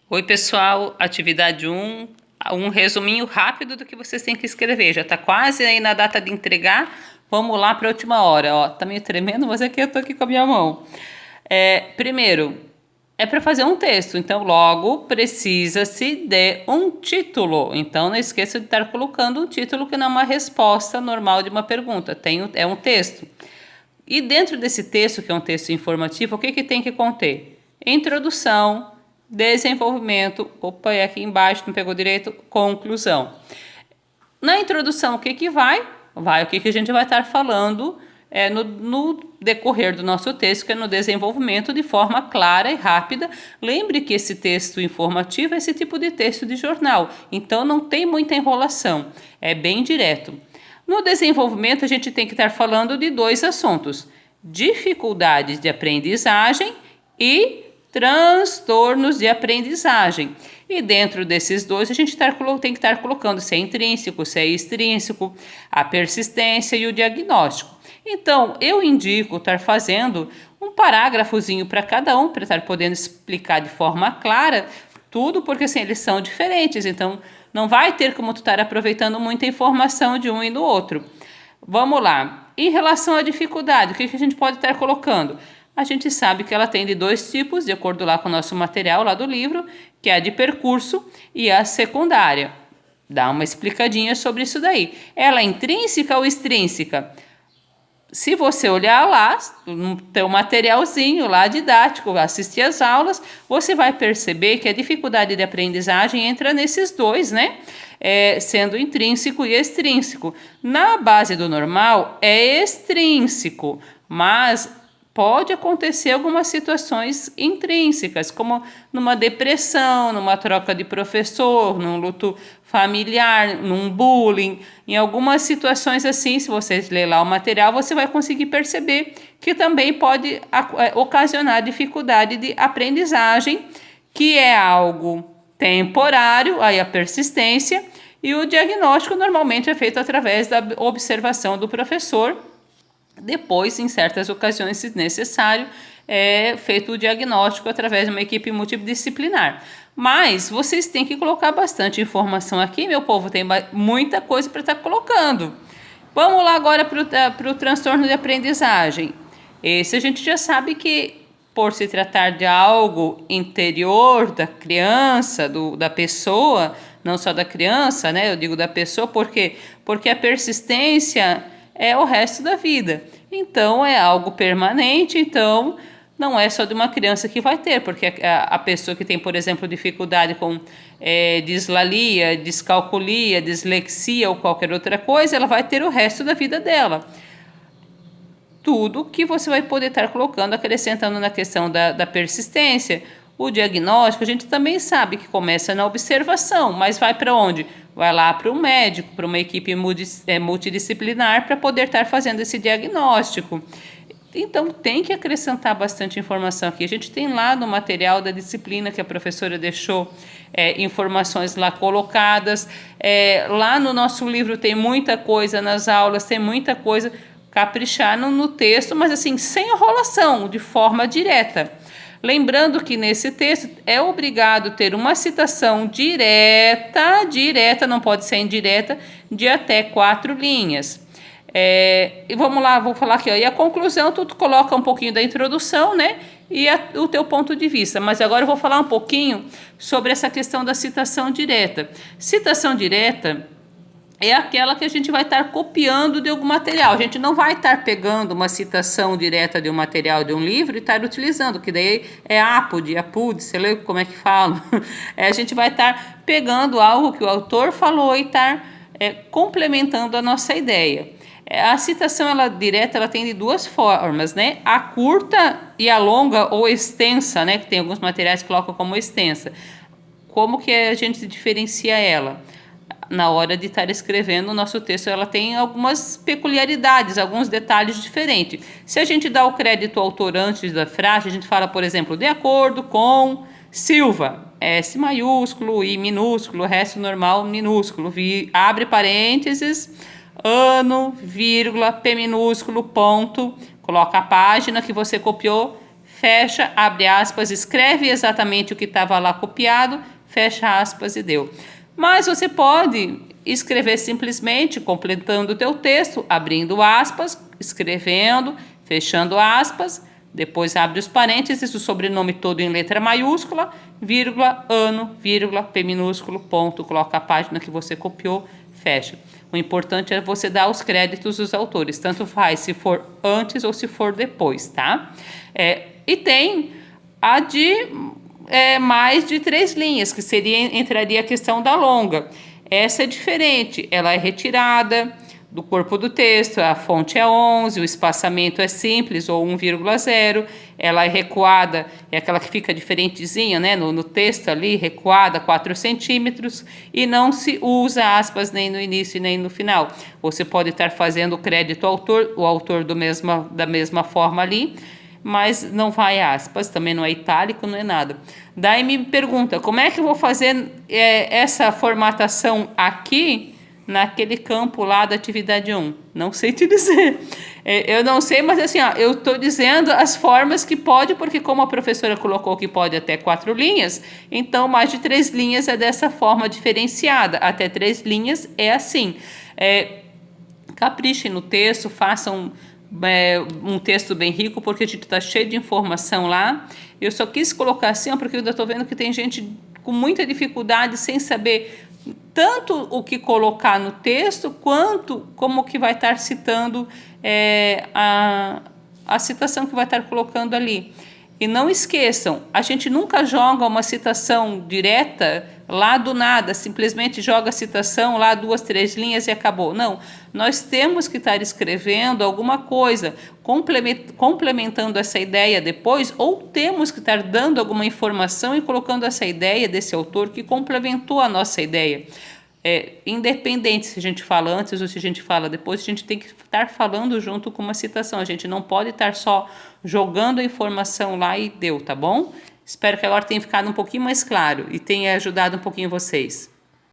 Oi, pessoal, atividade um resuminho rápido do que vocês têm que escrever. Já está quase aí na data de entregar. Vamos lá para a última hora. Ó, tá meio tremendo, mas é que eu tô aqui com a minha mão. Primeiro, é para fazer um texto, então logo precisa-se de um título. Então não esqueça de estar colocando um título que não é uma resposta normal de uma pergunta. É um texto. E dentro desse texto, que é um texto informativo, o que que tem que conter? Introdução, desenvolvimento, opa, é aqui embaixo, não pegou direito, conclusão. Na introdução, o que que vai? Vai o que que a gente vai estar falando no decorrer do nosso texto, que é no desenvolvimento de forma clara e rápida. Lembre que esse texto informativo é esse tipo de texto de jornal, então não tem muita enrolação, é bem direto. No desenvolvimento, a gente tem que estar falando de dois assuntos: dificuldades de aprendizagem e transtornos de aprendizagem. E dentro desses dois, a gente tem que estar colocando se é intrínseco, se é extrínseco, a persistência e o diagnóstico. Então, eu indico estar fazendo um parágrafozinho para cada um, para estar podendo explicar de forma clara tudo, porque assim, eles são diferentes, então não vai ter como tu estar aproveitando muita informação de um e do outro. Vamos lá. Em relação à dificuldade, o que a gente pode estar colocando? A gente sabe que ela tem de dois tipos, de acordo lá com o nosso material lá do livro, que é a de percurso e a secundária. Dá uma explicadinha sobre isso daí. Ela é intrínseca ou extrínseca? Se você olhar lá, no teu materialzinho lá didático, assistir às aulas, você vai perceber que a dificuldade de aprendizagem entra nesses dois, né? Sendo intrínseco e extrínseco. Na base do normal é extrínseco, mas pode acontecer algumas situações intrínsecas, como numa depressão, numa troca de professor, num luto familiar, num bullying. Em algumas situações assim, se você ler lá o material, você vai conseguir perceber que também pode ocasionar dificuldade de aprendizagem, que é algo temporário, aí a persistência, e o diagnóstico normalmente é feito através da observação do professor. Depois, em certas ocasiões, se necessário, é feito o diagnóstico através de uma equipe multidisciplinar. Mas vocês têm que colocar bastante informação aqui, meu povo, tem muita coisa para estar colocando. Vamos lá agora para o transtorno de aprendizagem. Esse a gente já sabe que, por se tratar de algo interior da criança, da pessoa, não só da criança, né? Eu digo da pessoa porque a persistência é o resto da vida. Então é algo permanente, então não é só de uma criança que vai ter, porque a pessoa que tem, por exemplo, dificuldade com dislalia, descalculia, dislexia ou qualquer outra coisa, ela vai ter o resto da vida dela. Tudo que você vai poder estar colocando, acrescentando na questão da persistência. O diagnóstico, a gente também sabe que começa na observação, mas vai para onde? Vai lá para um médico, para uma equipe multidisciplinar para poder estar fazendo esse diagnóstico. Então, tem que acrescentar bastante informação aqui. A gente tem lá no material da disciplina que a professora deixou informações lá colocadas. Lá no nosso livro tem muita coisa, nas aulas tem muita coisa. Caprichar no texto, mas assim, sem enrolação, de forma direta. Lembrando que nesse texto é obrigado ter uma citação direta, não pode ser indireta, de até 4 linhas. E vamos lá, vou falar aqui, ó, e a conclusão, tu coloca um pouquinho da introdução, né? E o teu ponto de vista. Mas agora eu vou falar um pouquinho sobre essa questão da citação direta. Citação direta é aquela que a gente vai estar copiando de algum material. A gente não vai estar pegando uma citação direta de um material de um livro e estar utilizando, que daí é apud, você leu como é que fala? A gente vai estar pegando algo que o autor falou e estar complementando a nossa ideia. A citação direta ela tem de duas formas, né? A curta e a longa ou extensa, né? Que tem alguns materiais que colocam como extensa. Como que a gente diferencia ela? Na hora de estar escrevendo o nosso texto, ela tem algumas peculiaridades, alguns detalhes diferentes. Se a gente dá o crédito ao autor antes da frase, a gente fala, por exemplo, de acordo com Silva, S maiúsculo, I minúsculo, resto normal minúsculo, abre parênteses, ano, vírgula, P minúsculo, ponto, coloca a página que você copiou, fecha, abre aspas, escreve exatamente o que estava lá copiado, fecha aspas e deu. Mas você pode escrever simplesmente completando o teu texto, abrindo aspas, escrevendo, fechando aspas, depois abre os parênteses, o sobrenome todo em letra maiúscula, vírgula, ano, vírgula, P minúsculo, ponto, coloca a página que você copiou, fecha. O importante é você dar os créditos dos autores, tanto faz se for antes ou se for depois, tá? E tem a de mais de 3 linhas, que entraria a questão da longa. Essa é diferente, ela é retirada do corpo do texto, a fonte é 11, o espaçamento é simples ou 1,0, ela é recuada, é aquela que fica diferentezinha, né, no texto ali, recuada 4 centímetros, e não se usa aspas nem no início nem no final. Você pode estar fazendo o crédito ao autor, o autor da mesma forma ali, mas não vai aspas, também não é itálico, não é nada. Daí me pergunta, como é que eu vou fazer essa formatação aqui, naquele campo lá da atividade 1? Não sei te dizer. Eu não sei, mas assim, ó, eu estou dizendo as formas que pode, porque como a professora colocou que pode até 4 linhas, então mais de 3 linhas é dessa forma diferenciada. Até 3 linhas é assim. Caprichem no texto, façam um texto bem rico, porque a gente está cheio de informação lá. Eu só quis colocar assim, porque eu ainda estou vendo que tem gente com muita dificuldade, sem saber tanto o que colocar no texto, quanto como que vai estar citando a citação que vai estar colocando ali. E não esqueçam, a gente nunca joga uma citação direta lá do nada, simplesmente joga a citação lá 2, 3 linhas e acabou. Não, nós temos que estar escrevendo alguma coisa, complementando essa ideia depois, ou temos que estar dando alguma informação e colocando essa ideia desse autor que complementou a nossa ideia. Independente se a gente fala antes ou se a gente fala depois, a gente tem que estar falando junto com uma citação. A gente não pode estar só jogando a informação lá e deu, tá bom? Espero que agora tenha ficado um pouquinho mais claro e tenha ajudado um pouquinho vocês.